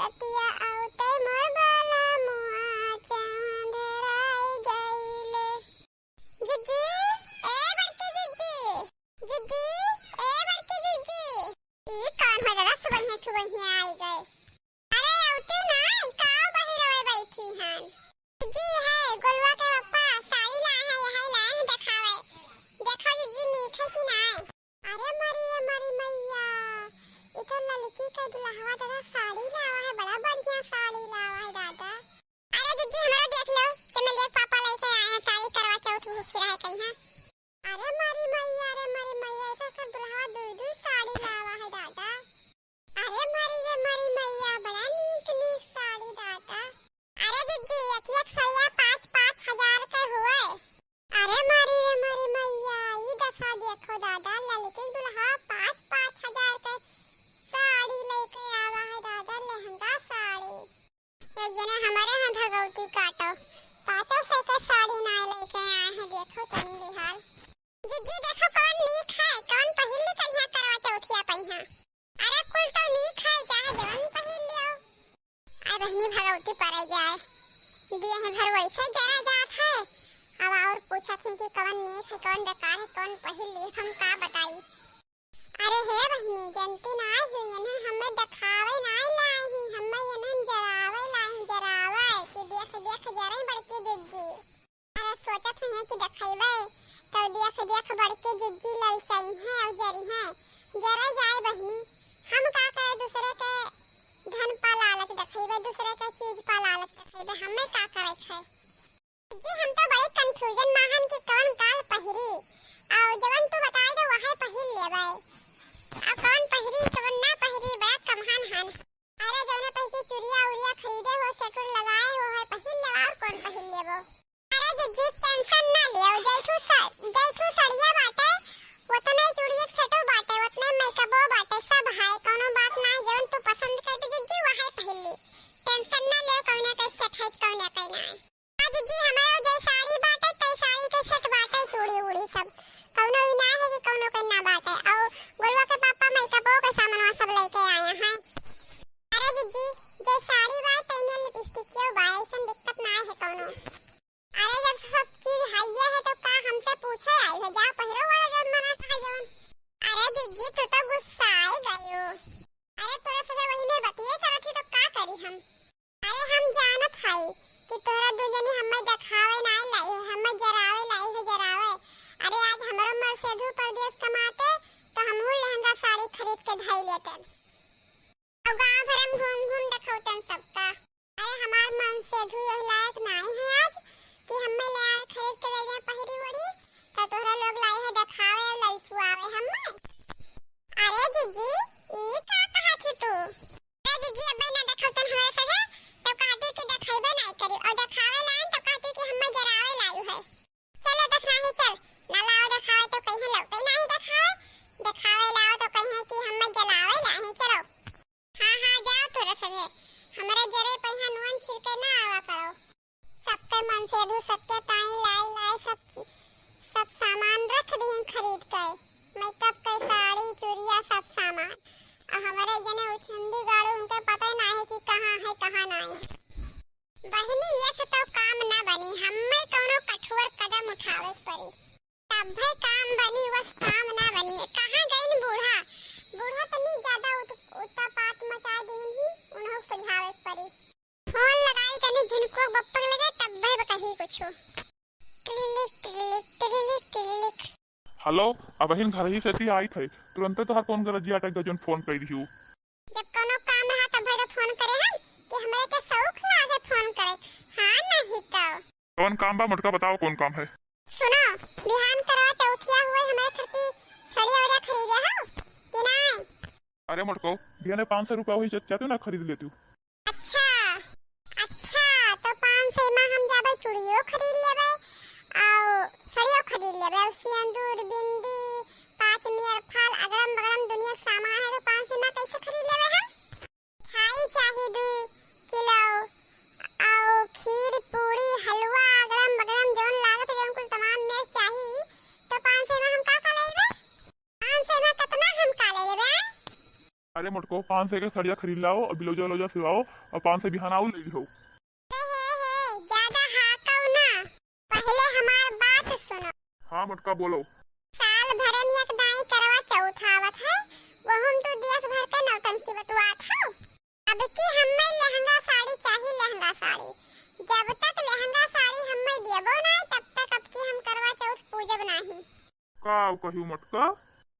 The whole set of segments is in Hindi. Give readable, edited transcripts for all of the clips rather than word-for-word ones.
रतिया आवते मोर बाला मुआ चांद राई गईले। जीजी ए बड़की जीजी, जीजी ए बड़की जीजी, ई कौन हो दादा सुबह आई गए। अरे आवते ना काव बाहर आवे बैठी हन। जीजी है गोलवा के पप्पा साड़ी लाए हैं, यही लाए हैं दिखावे। देखो जीजी नीचे की नाय। अरे मरी मैया, इधर लड़की का दुल्हा दादा साड़ी लावा है, बड़ा बढ़िया साड़ी लावा है दादा। अरे जीजी हमारा देख लो, चमेलिया पापा लेके आए हैं साड़ी करवा चौथ खुशी रहे कहीं है। अरे मरी मैया इधर का दुल्हा दो साड़ी लावा है दादा। अरे मरी मैया बड़ा नीक साड़ी दादा। अरे जीजी एक सैया 5-5 हजार का हुए। अरे मरी मैया ये दफा देखो दादा, लड़के दुल्हा 5-5 हजार का साड़ी लेके आवा है दादा, लहंगा साड़ी। एक जने हमारे हैं भगवती काटो 500 का साड़ी ना लेके आए हैं, देखो तनी बिहार। जीजी देखो कौन नीक है, कौन पहिली कहिया करवा चौथिया पहिया। अरे कुल तो नीक है, चाहे जवन पहिल लियो। आ बहनी भगवती पर जाए दिए हैं भर वैसे जरा जात है। अब और पूछा थी कि कौन नीक है कौन बेकार है, कौन पहिल ली, हम का बताई। अरे हे बहनी जनती ना हुई ना, हमें दिखावे ना लाई ही, हमें यनन जरावे कि देख जरे बड़की जिज्जी। अरे सोचत है कि दिखाइबे तो देख बड़की जिज्जी ललचाई है और जरी है। जरा जाए बहनी, हम का करे दूसरे के धन पा लालच दिखाइबे, दूसरे के चीज पा लालच दिखाइबे, हमें का करे है। जी हम तो बड़ी कंफ्यूजन में हम कि कौन काल पहिरी और जवन तू बताए दो वही पहिल लेबै। अब कौन पहिरी कौन ना पहिरी बड़ा कमहान हन। अरे जौने पैसे चूड़िया उड़िया खरीदे हो, सेटुर लगाए हो है पहिल ले, और कौन पहिल लेबो। अरे जीजी टेंशन ना लियो, जैठू सड़िया बाटे उतने चूड़िया सेटो बाटे, उतने मेकअपो बाटे, सब है, कोनो बात ना है। जवन तू पसंद करती जीजी वही पहिल ली, टेंशन ना लियो, कौने के सेट है कौने के ना है। जीजी हमारे जे साड़ी बाटे ते साड़ी के सेट बाटे, चूड़ी उड़ी सब कौनो भी ना है कि कौनो के ना बाटे। और गोलवा के पापा मेकअपो के सामान सब लेके आए हैं। अरे जीजी जे साड़ी बाटे में लिपस्टिक क्यों बा, ऐसा दिक्कत ना है कौनो। अरे जब सब चीज है ये है तो का हमसे पूछे आई है, जा पहिरो वाला जब मना था जवन। अरे जीजी तू तो गुस्सा आई गयो। अरे तोरा से वही में बतिए करत थी तो का करी हम। अरे हम जानत हई कि तोरा दुजनी हमें दिखावे ना लाई हो, हमें जरावे लाई हो जरावे। अरे आज हमारो मर्सेधु परदेश कमाते तो हमहू लहंगा साड़ी खरीद के धाई लेते और गांव भर हम घूम दिखावतन सबका। अरे हमार मर्सेधु यही लायक नहीं है आज कि हमें ले आए खरीद के ले जाए पहिरी ओढ़ी, तो तोरा लोग लाई है दिखावे और ललचुआवे हमें। अरे जीजी ई का कहा थी तू। अरे जीजी अब ना दिखावतन हमें सगे तो कहती कि दिखाइबे नहीं करी, और दिखावे लाइन तो कहती कि हमें जरावे लायू है। चलो दिखाही चल, ना लाओ दिखावे तो कहीं लौटे नहीं दिखावे लाओ तो कहीं कि हमें जलावे नहीं। चलो हाँ जाओ थोड़ा सगे, हमारे जरे पहिया नुन छिड़के ना आवा करो। सबके मन से धू सत्य ताई लाए सब सामान रख दिए खरीद के, मेकअप के साड़ी चूड़िया सब सामान। और हमारे जने उछंदी गाड़ू उनके पता ना है कि कहाँ है कहाँ नहीं। बहनी ये से तो काम ना बनी, हमें कोनो कठोर कदम उठावे पड़ी तब भी काम बनी, बस काम ना बनी। कहाँ गई बूढ़ा तनी ज्यादा उत्पात मचा दीन ही, उन्हों सुझावे पड़ी। फोन लगाई तनी झिनको बप्पक लगे तब भी कहीं कुछ टिलिक। हेलो अब हिन घर ही से थी आई थे तुरंत तो हर फोन कर जिया टक गजन फोन कर दियो। जब कोनो काम रहा तब भी तो फोन करे हम कि हमरे के शौक लागे फोन करे। हां नहीं तो कौन काम बा मोटका बताओ कौन काम है। सुनो बिहान करवा चौथिया हुए हमारे खर्ची साड़ी और खरीदे हो कि नहीं। अरे मोटको दिया 500 रुपया हुई चाहते ना खरीद लेती हूँ। अच्छा तो 500 में हम जाबे चूड़ियों खरीद लेबे और साड़ियों खरीद लेबे, सिंदूर बिंदी 5 मियर फल अगरम बगरम दुनिया सामान है तो 500 में कैसे खरीद लेबे हम। खाई चाहिए 2 किलो और खीर पूरी हलवा अगरम बगरम जौन लागत जौन कुछ तमाम में चाहिए तो 500 में हम का लेबे। 500 में कितना हम का लेबे। अरे मोटको 500 के सड़िया खरीद लाओ और ब्लाउजा व्लाउजा सिवाओ और 500 बिहान आओ ले लो। ज्यादा हाकौ ना, पहले हमार बात सुनो। हाँ मोटका बोलो। साल भरे में एक दाई करवा चौथ आवत है, वो हम तो देश भर के नौटंकी बतुआत हूँ। अब की हमें लहंगा साड़ी चाहिए, लहंगा साड़ी। जब तक लहंगा साड़ी हमें देबो ना तब तक अब की हम करवा चौथ पूजब नहीं। का कहू मोटका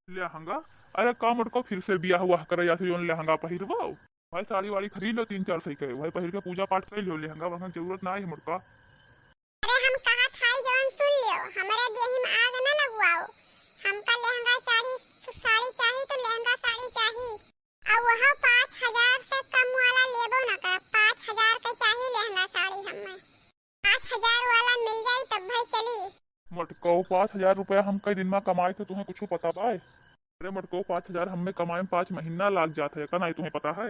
लहंगा? अरे का मोटको फिर से बिया हुआ करे या फिर लहंगा पहिरबो? भाई साड़ी वाड़ी खरीद लो 3-4 के, भाई पहिर के पूजा पाठ कर लो, लहंगा वहंगा जरूरत ना है मोटका। अरे हम कहा था जवन सुन लियो, हमारे देही में आग न लगवाओ। हमका लहंगा साड़ी चाहिए तो लहंगा साड़ी चाहिए, और वह 5000 से कम वाला लेबो न कर। 5000 का चाहिए लहंगा साड़ी हमें। 5000 वाला मिल जाई तब भाई चली। मोटको 5000 रुपया हम कई दिन में कमाए थे, तुम्हें कुछ पता बा? अरे मोटको 5000 हमें कमाए में 5 महीना लाग जाता है, का नहीं तुम्हें पता है?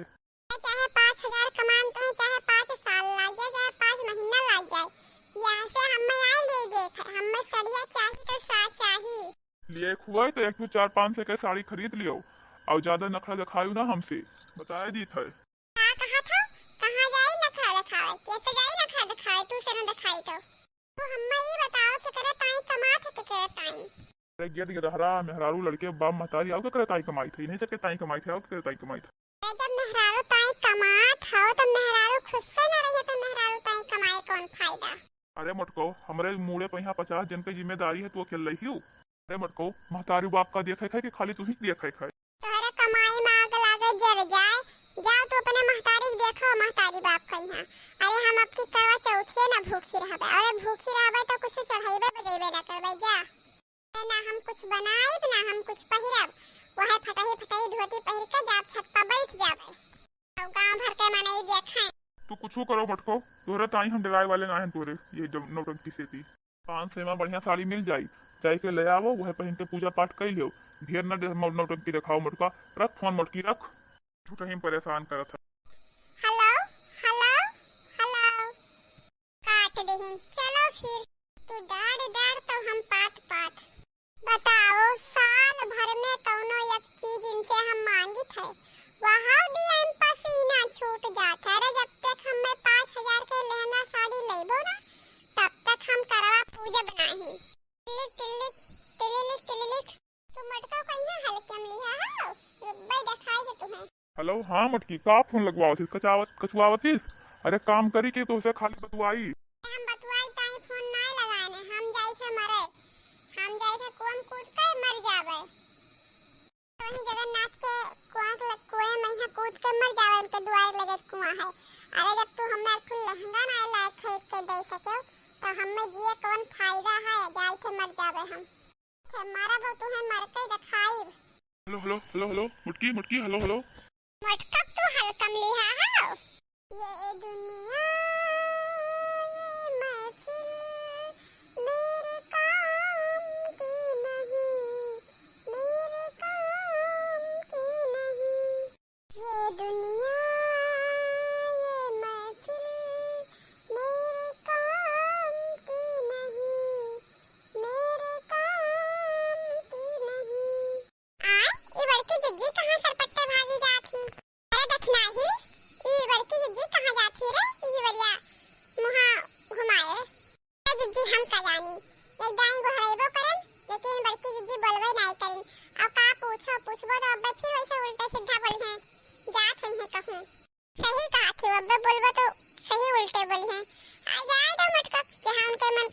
चाहे 5000 कमान तो है, चाहे 5 साल लग जाए, चाहे 5 महीना लग जाए, यहाँ से हमें आए ले देख। हमें सड़िया चाहिए तो साथ चाहिए। लिए हुआ तो एक 4-5 के साड़ी खरीद लियो और ज्यादा नखरा दिखायू ना हमसे, बताया दी थे। हाँ कहा था, कहाँ जाई नखरा दिखावे? कैसे जाई नखरा दिखावे? तू से न दिखाई तो हमें ये बताओ कि करे ताई कमा थे कि करे ताई? अरे गेट गदहरा मेहरारू लड़के बाप महतारी आओ करे ताई कमाई थी, नहीं सके ताई कमाई थे, आओ करे ताई कमाई थी। जब मेहरारू ताई कमात हो तो मेहरारू खुद से न रही तो मेहरारू ताई कमाए कौन फायदा? अरे मोटको हमरे मुड़े पे यहाँ 50 जन की जिम्मेदारी है, तू अकेले रही हूँ। अरे मोटको महतारी बाप का देखे खाए कि खाली तू ही देखे खाए? तोहरे कमाई में आग लागे जर जाए, जाओ तो अपने महतारी देखो, महतारी बाप का यहाँ। अरे हम अब की करवा चौथे ना भूखी रहबे, अरे भूखी रहबे तो कुछ चढ़ाइबे बजेबे ना करबे जा। ना हम कुछ बनाइब ना हम कुछ पहिरब, वह फटाही धोती पहिर के जाब छत पर बैठ जाबे और गांव भर के मनई देखें। तू कुछ करो मोटको, तोहरे ताई हम डराए वाले ना हैं तोरे ये जब नौटंकी से थी। 500 में बढ़िया साड़ी मिल जाई, जाई के ले आवो, वह पहन के पूजा पाठ कर लियो। ढेर न नौटंकी दिखाओ मोटका। रख फोन मोटकी रख, झूठा ही परेशान करत है। हेलो हेलो हेलो काट दही। चलो फिर तू डाड़ तो हम पात। बताओ साल भर में कौनो एक चीज इनसे हम मांगी थे, वहाँ भी हम पसीना छूट जाता है। जब तक हमें 5000 के लहंगा साड़ी लेबो ना तब तक हम करवा पूजब नहीं। टिलिलिक तू मटका कहिया हल्के में लिहा हो रुब्बे दिखाई दे तुम्हें। हेलो हाँ मटकी, का फोन लगवाओ थी कचुआवत थी? अरे काम करी के तो उसे खाली बतवाई। हम बतवाई ताई फोन ना लगाने, हम जाई थे मरे, हम जाई थे कुआं कूद के मर जावे। तो ही जगन्नाथ के कुएं में ही कूद के मर जावे, इनके दुआर लगे कुआं है। अरे जब तू हमें फुल लहंगा ना लायक खरीद के दे सके तो हमें जिए कौन फायदा है? जाई थे मर जावे हम थे मारा वो तुम्हें मर के दिखाई। हेलो मुटकी हेलो मटका तू हल्कम लिहा हो। ये दुनिया ये महफिल मेरे काम की नहीं, मेरे काम की नहीं। ये दुनिया ये महफिल मेरे काम की नहीं, मेरे काम की नहीं। ये बड़की जिज्जी कहाँ सरपट्टे भागी जाती? अरे दक्षिणा ही ये बड़की जिज्जी कहाँ जाती रे? ये बढ़िया मुहा घुमाए। अरे जिज्जी हम का जानी, एक दाई गोहरेबो करन लेकिन बड़की जिज्जी बोलबे नहीं करिन। अब का पूछबो तो अब फिर वैसे उल्टे सीधा बोल हैं, जात हुई है कहूँ। सही कहा थी, अब बोलबो तो सही उल्टे बोल हैं। आ जाए दो मटका जहाँ उनके मन